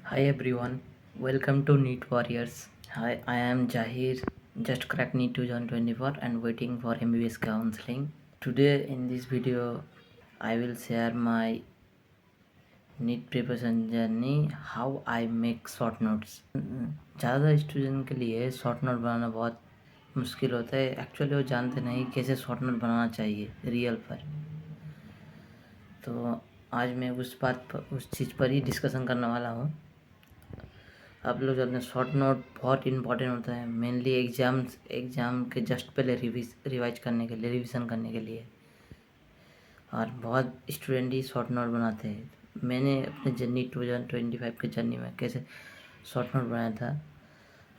Hi everyone, welcome to NEET Warriors. Hi, I am Jahir, just cracked NEET 2024 and waiting for MBBS counseling. Today in this video, I will share my NEET preparation journey, how I make short notes. ज़्यादा student के लिए short note बनाना बहुत मुश्किल होता है। Actually वो जानते नहीं कैसे शॉर्ट नोट बनाना चाहिए रियल पर। तो आज मैं उस चीज़ पर ही डिस्कशन करने वाला हूँ। आप लोग जानते हैं शॉर्ट नोट बहुत इंपॉर्टेंट होता है, मेनली एग्ज़ाम के जस्ट पहले रिवाइज करने के लिए, रिवीजन करने के लिए। और बहुत स्टूडेंट ही शॉर्ट नोट बनाते हैं। मैंने अपने जर्नी 2025 के जर्नी में कैसे शॉर्ट नोट बनाया था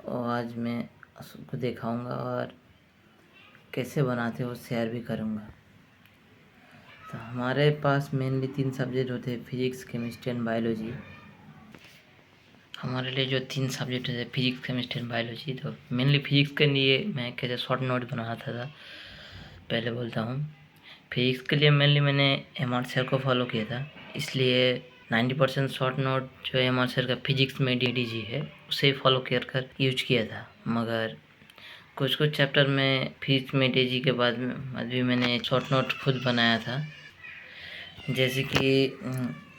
और आज मैं उसको दिखाऊंगा और कैसे बनाते हो शेयर भी करूंगा। तो हमारे पास मेनली 3 सब्जेक्ट होते हैं, फिजिक्स, केमिस्ट्री एंड बायोलॉजी। हमारे लिए जो 3 सब्जेक्ट है फिजिक्स, केमिस्ट्री एंड बायोलॉजी। तो मेनली फिजिक्स के लिए मैं कैसे शॉर्ट नोट बनाता था पहले बोलता हूँ। फिजिक्स के लिए मेनली मैंने एम.आर. सर को फॉलो किया था, इसलिए 90% शॉर्ट नोट जो एम.आर. सर का फिजिक्स में डी है उसे फॉलो कर यूज किया था। मगर कुछ चैप्टर में फिजिक्स में डी के बाद भी मैंने शॉर्ट नोट खुद बनाया था। जैसे कि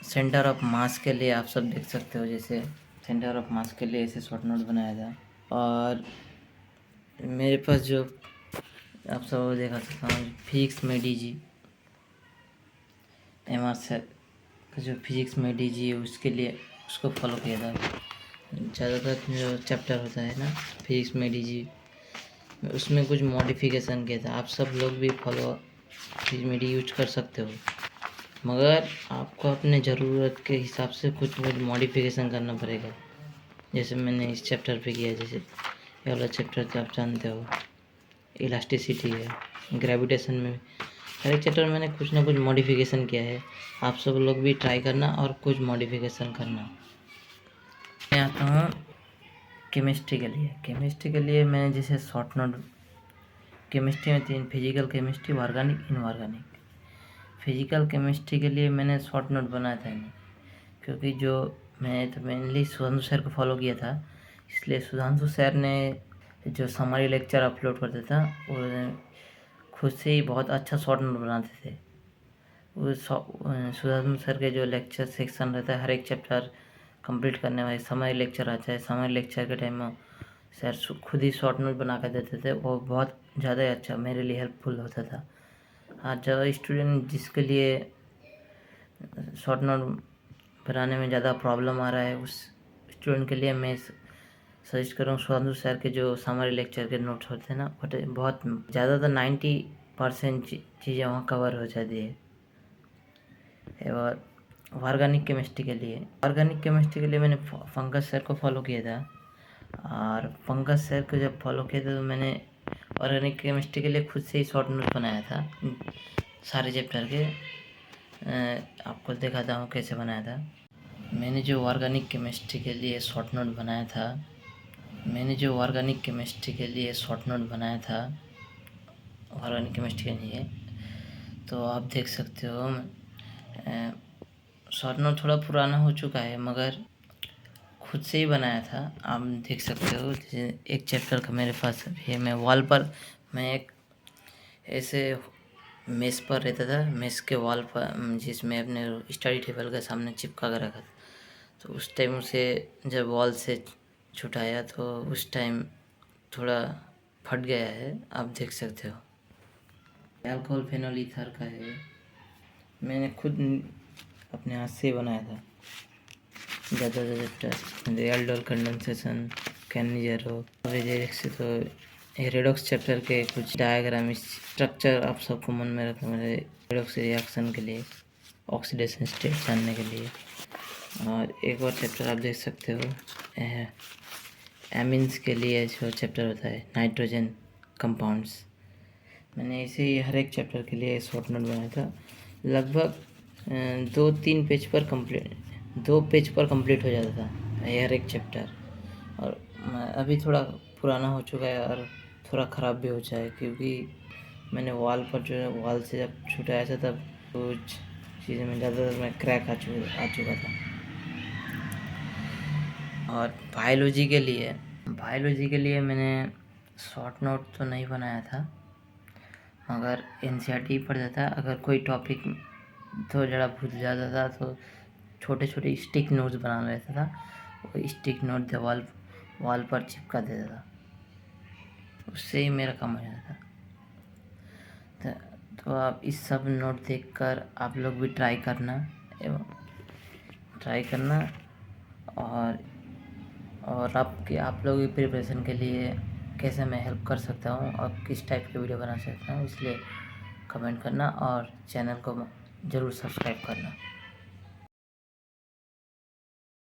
सेंटर ऑफ मास के लिए आप सब देख सकते हो, जैसे सेंटर ऑफ मास के लिए ऐसे शॉर्ट नोट बनाया था। और मेरे पास जो आप सब देखा सकता हूँ फिजिक्स में डी एम आर सर का जो फिजिक्स में डी है उसके लिए उसको फॉलो किया था। ज़्यादातर जो चैप्टर होता है ना फिजिक्स में डी उसमें कुछ मॉडिफिकेशन किया था। आप सब लोग भी फॉलो फिजिक्स में डी यूज कर सकते हो, मगर आपको अपने ज़रूरत के हिसाब से कुछ मॉडिफिकेशन करना पड़ेगा। जैसे मैंने इस चैप्टर पे किया, जैसे ये वाला चैप्टर तो आप जानते हो इलास्टिसिटी है, ग्रेविटेशन में हर एक चैप्टर में मैंने कुछ ना कुछ मॉडिफिकेशन किया है। आप सब लोग भी ट्राई करना और कुछ मॉडिफिकेशन करना। मैं आता हूँ केमिस्ट्री के लिए। मैंने जैसे शॉर्ट नोट केमिस्ट्री में 3 physical chemistry, organic, inorganic. Physical chemistry के लिए मैंने शॉर्ट नोट बनाया था नहीं, क्योंकि जो मैं तो मेनली सुधांशु सर को फॉलो किया था, इसलिए सुधांशु सर ने जो समरी लेक्चर अपलोड करता था वो खुद से ही बहुत अच्छा शॉर्ट नोट बनाते थे। वो सुधांशु सर के जो लेक्चर सेक्शन रहता है, हर एक चैप्टर कंप्लीट करने वाले समरी लेक्चर आता है। समरी लेक्चर के टाइम में सर खुद ही शॉर्ट नोट बना कर देते थे, वो बहुत ज़्यादा अच्छा मेरे लिए हेल्पफुल होता था। हाँ, जो स्टूडेंट जिसके लिए शॉर्ट नोट बनाने में ज़्यादा प्रॉब्लम आ रहा है, उस स्टूडेंट के लिए मैं सजेस्ट करूँ सुधांशु सर के जो समरी लेक्चर के नोट्स होते हैं ना, बहुत ज़्यादातर 90% चीज़ें वहाँ कवर हो जाती है। और ऑर्गेनिक केमिस्ट्री के लिए मैंने पंकज सर को फॉलो किया था। और पंकज सर को जब फॉलो किया था तो मैंने ऑर्गेनिक केमिस्ट्री के लिए खुद से ही शॉर्ट नोट बनाया था सारे चैप्टर के। आपको दिखाता हूँ कैसे बनाया था। मैंने जो ऑर्गेनिक केमिस्ट्री के लिए शॉर्ट नोट बनाया था ऑर्गेनिक केमिस्ट्री के लिए तो आप देख सकते हो शॉर्ट नोट थोड़ा पुराना हो चुका है, मगर खुद से ही बनाया था। आप देख सकते हो जैसे एक चैप्टर का मेरे पास अभी है। मैं वॉल पर एक ऐसे मेस पर रहता था, मेस के वॉल पर जिसमें अपने स्टडी टेबल के सामने चिपका कर रखा था। तो उस टाइम उसे जब वॉल से छुटाया तो उस टाइम थोड़ा फट गया है, आप देख सकते हो। अल्कोहल फेनोल ईथर का है, मैंने खुद अपने हाथ से बनाया था। ज़्यादा चैप्टर एल्डोल कंडेंसेशन, कैनिजेरो, तो रेडॉक्स चैप्टर के कुछ डायग्राम स्ट्रक्चर आप सबको मन में रखना मेरे रेडॉक्स रिएक्शन के लिए, ऑक्सीडेशन स्टेट जानने के लिए। और एक और चैप्टर आप देख सकते हो एमिन्स के लिए जो चैप्टर होता है नाइट्रोजन कंपाउंड्स। मैंने ऐसे ही हर एक चैप्टर के लिए शॉर्ट नोट बनाया था। लगभग 2 पेज पर कंप्लीट हो जाता था हर एक चैप्टर। और अभी थोड़ा पुराना हो चुका है और थोड़ा ख़राब भी हो जाए, क्योंकि मैंने वॉल पर जो है वॉल से जब छुटाया था तब कुछ चीज़ें में ज़्यादातर में क्रैक आ चुका था। और बायोलॉजी के लिए मैंने शॉर्ट नोट तो नहीं बनाया था, मगर एनसीईआरटी पढ़ता था। अगर कोई टॉपिक थोड़ा भूल जाता था तो छोटे छोटे स्टिक नोट्स बना लेता था, वो स्टिक नोट दीवार वॉल पर चिपका देता था, उससे ही मेरा काम हो जाता था। तो आप इस सब नोट देखकर आप लोग भी ट्राई करना और आप लोग की प्रिपरेशन के लिए कैसे मैं हेल्प कर सकता हूँ और किस टाइप की वीडियो बना सकता हूँ, इसलिए कमेंट करना और चैनल को ज़रूर सब्सक्राइब करना।